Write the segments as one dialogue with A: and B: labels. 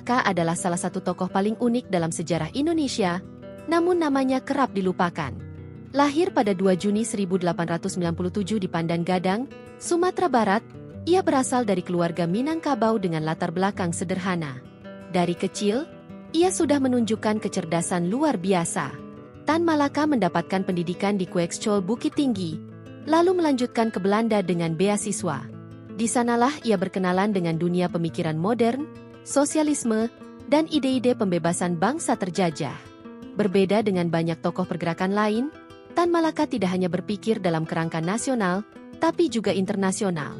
A: Malaka adalah salah satu tokoh paling unik dalam sejarah Indonesia, namun namanya kerap dilupakan. Lahir pada 2 Juni 1897 di Pandan Gadang, Sumatera Barat, ia berasal dari keluarga Minangkabau dengan latar belakang sederhana. Dari kecil, ia sudah menunjukkan kecerdasan luar biasa. Tan Malaka mendapatkan pendidikan di Kweekschol Bukit Tinggi, lalu melanjutkan ke Belanda dengan beasiswa. Di sanalah ia berkenalan dengan dunia pemikiran modern, sosialisme, dan ide-ide pembebasan bangsa terjajah. Berbeda dengan banyak tokoh pergerakan lain, Tan Malaka tidak hanya berpikir dalam kerangka nasional, tapi juga internasional.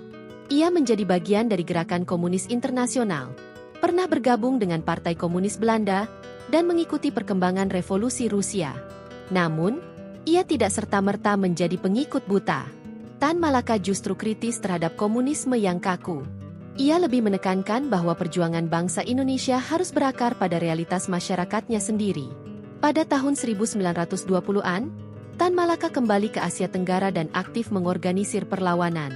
A: Ia menjadi bagian dari gerakan komunis internasional, pernah bergabung dengan Partai Komunis Belanda, dan mengikuti perkembangan revolusi Rusia. Namun, ia tidak serta-merta menjadi pengikut buta. Tan Malaka justru kritis terhadap komunisme yang kaku. Ia lebih menekankan bahwa perjuangan bangsa Indonesia harus berakar pada realitas masyarakatnya sendiri. Pada tahun 1920-an, Tan Malaka kembali ke Asia Tenggara dan aktif mengorganisir perlawanan.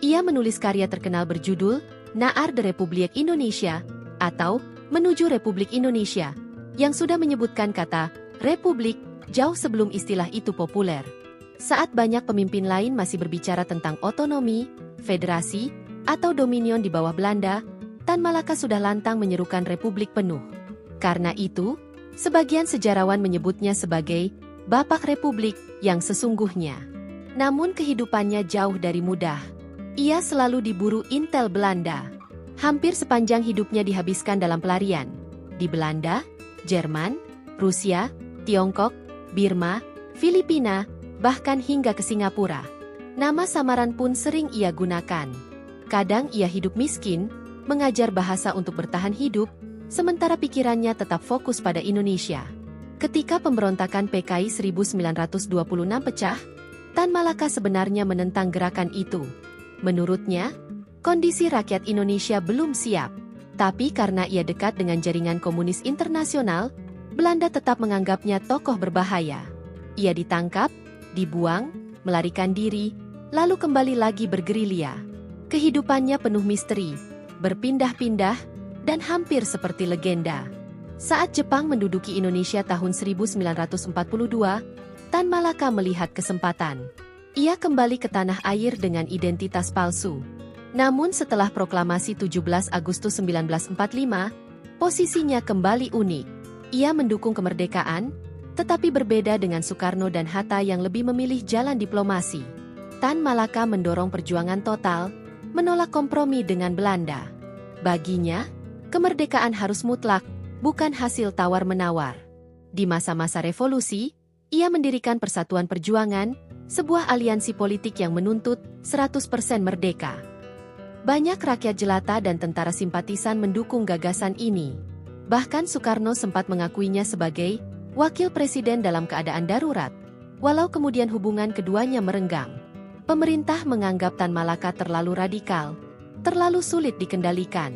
A: Ia menulis karya terkenal berjudul Naar de Republiek Indonesia atau Menuju Republik Indonesia, yang sudah menyebutkan kata republik jauh sebelum istilah itu populer. Saat banyak pemimpin lain masih berbicara tentang otonomi, federasi, atau dominion di bawah Belanda, Tan Malaka sudah lantang menyerukan republik penuh. Karena itu, sebagian sejarawan menyebutnya sebagai Bapak Republik yang sesungguhnya. Namun kehidupannya jauh dari mudah. Ia selalu diburu intel Belanda. Hampir sepanjang hidupnya dihabiskan dalam pelarian. Di Belanda, Jerman, Rusia, Tiongkok, Birma, Filipina, bahkan hingga ke Singapura. Nama samaran pun sering ia gunakan. Kadang ia hidup miskin, mengajar bahasa untuk bertahan hidup, sementara pikirannya tetap fokus pada Indonesia. Ketika pemberontakan PKI 1926 pecah, Tan Malaka sebenarnya menentang gerakan itu. Menurutnya, kondisi rakyat Indonesia belum siap. Tapi karena ia dekat dengan jaringan komunis internasional, Belanda tetap menganggapnya tokoh berbahaya. Ia ditangkap, dibuang, melarikan diri, lalu kembali lagi bergerilya. Kehidupannya penuh misteri, berpindah-pindah, dan hampir seperti legenda. Saat Jepang menduduki Indonesia tahun 1942, Tan Malaka melihat kesempatan. Ia kembali ke tanah air dengan identitas palsu. Namun setelah proklamasi 17 Agustus 1945, posisinya kembali unik. Ia mendukung kemerdekaan, tetapi berbeda dengan Soekarno dan Hatta yang lebih memilih jalan diplomasi. Tan Malaka mendorong perjuangan total, menolak kompromi dengan Belanda. Baginya, kemerdekaan harus mutlak, bukan hasil tawar-menawar. Di masa-masa revolusi, ia mendirikan Persatuan Perjuangan, sebuah aliansi politik yang menuntut 100% merdeka. Banyak rakyat jelata dan tentara simpatisan mendukung gagasan ini. Bahkan Soekarno sempat mengakuinya sebagai wakil presiden dalam keadaan darurat, walau kemudian hubungan keduanya merenggang. Pemerintah menganggap Tan Malaka terlalu radikal, terlalu sulit dikendalikan.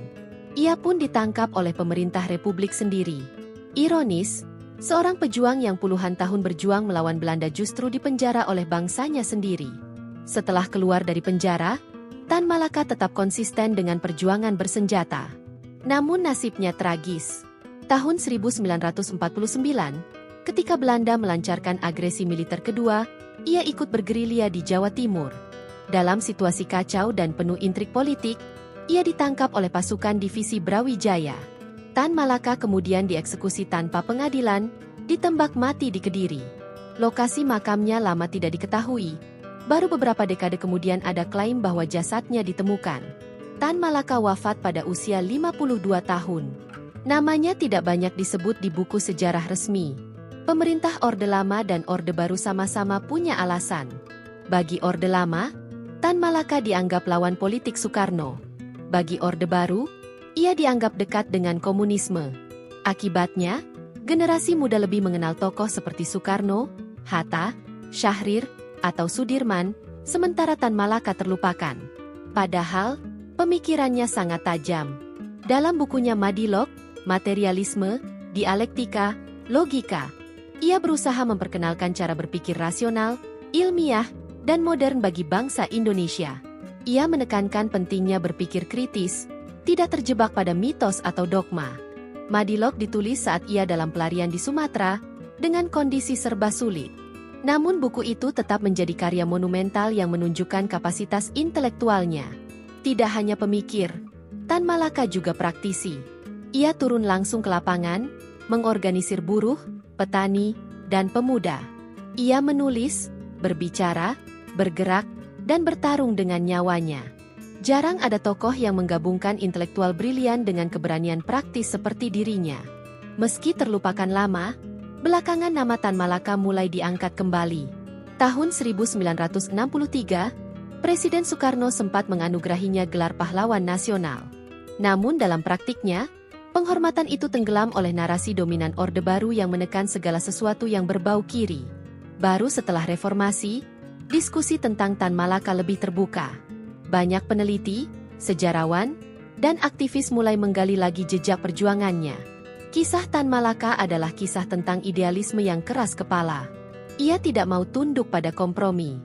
A: Ia pun ditangkap oleh pemerintah Republik sendiri. Ironis, seorang pejuang yang puluhan tahun berjuang melawan Belanda justru dipenjara oleh bangsanya sendiri. Setelah keluar dari penjara, Tan Malaka tetap konsisten dengan perjuangan bersenjata. Namun nasibnya tragis. Tahun 1949, ketika Belanda melancarkan agresi militer kedua, ia ikut bergerilya di Jawa Timur. Dalam situasi kacau dan penuh intrik politik, ia ditangkap oleh pasukan divisi Brawijaya. Tan Malaka kemudian dieksekusi tanpa pengadilan, ditembak mati di Kediri. Lokasi makamnya lama tidak diketahui. Baru beberapa dekade kemudian ada klaim bahwa jasadnya ditemukan. Tan Malaka wafat pada usia 52 tahun. Namanya tidak banyak disebut di buku sejarah resmi. Pemerintah Orde Lama dan Orde Baru sama-sama punya alasan. Bagi Orde Lama, Tan Malaka dianggap lawan politik Soekarno. Bagi Orde Baru, ia dianggap dekat dengan komunisme. Akibatnya, generasi muda lebih mengenal tokoh seperti Soekarno, Hatta, Syahrir, atau Sudirman, sementara Tan Malaka terlupakan. Padahal, pemikirannya sangat tajam. Dalam bukunya Madilog, Materialisme, Dialektika, Logika, ia berusaha memperkenalkan cara berpikir rasional, ilmiah, dan modern bagi bangsa Indonesia. Ia menekankan pentingnya berpikir kritis, tidak terjebak pada mitos atau dogma. Madilog ditulis saat ia dalam pelarian di Sumatera, dengan kondisi serba sulit. Namun buku itu tetap menjadi karya monumental yang menunjukkan kapasitas intelektualnya. Tidak hanya pemikir, Tan Malaka juga praktisi. Ia turun langsung ke lapangan, mengorganisir buruh, petani, dan pemuda. Ia menulis, berbicara, bergerak, dan bertarung dengan nyawanya. Jarang ada tokoh yang menggabungkan intelektual brilian dengan keberanian praktis seperti dirinya. Meski terlupakan lama, belakangan nama Tan Malaka mulai diangkat kembali. Tahun 1963, Presiden Soekarno sempat menganugerahinya gelar pahlawan nasional. Namun dalam praktiknya, penghormatan itu tenggelam oleh narasi dominan Orde Baru yang menekan segala sesuatu yang berbau kiri. Baru setelah reformasi, diskusi tentang Tan Malaka lebih terbuka. Banyak peneliti, sejarawan, dan aktivis mulai menggali lagi jejak perjuangannya. Kisah Tan Malaka adalah kisah tentang idealisme yang keras kepala. Ia tidak mau tunduk pada kompromi.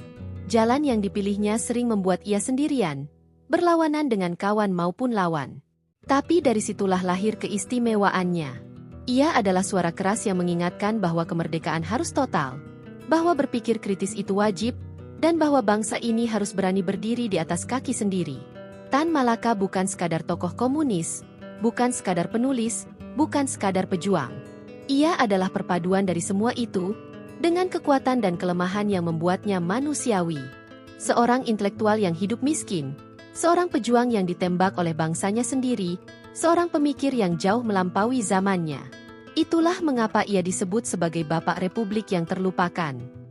A: Jalan yang dipilihnya sering membuat ia sendirian, berlawanan dengan kawan maupun lawan. Tapi dari situlah lahir keistimewaannya. Ia adalah suara keras yang mengingatkan bahwa kemerdekaan harus total, bahwa berpikir kritis itu wajib, dan bahwa bangsa ini harus berani berdiri di atas kaki sendiri. Tan Malaka bukan sekadar tokoh komunis, bukan sekadar penulis, bukan sekadar pejuang. Ia adalah perpaduan dari semua itu, dengan kekuatan dan kelemahan yang membuatnya manusiawi. Seorang intelektual yang hidup miskin, seorang pejuang yang ditembak oleh bangsanya sendiri, seorang pemikir yang jauh melampaui zamannya. Itulah mengapa ia disebut sebagai Bapak Republik yang terlupakan.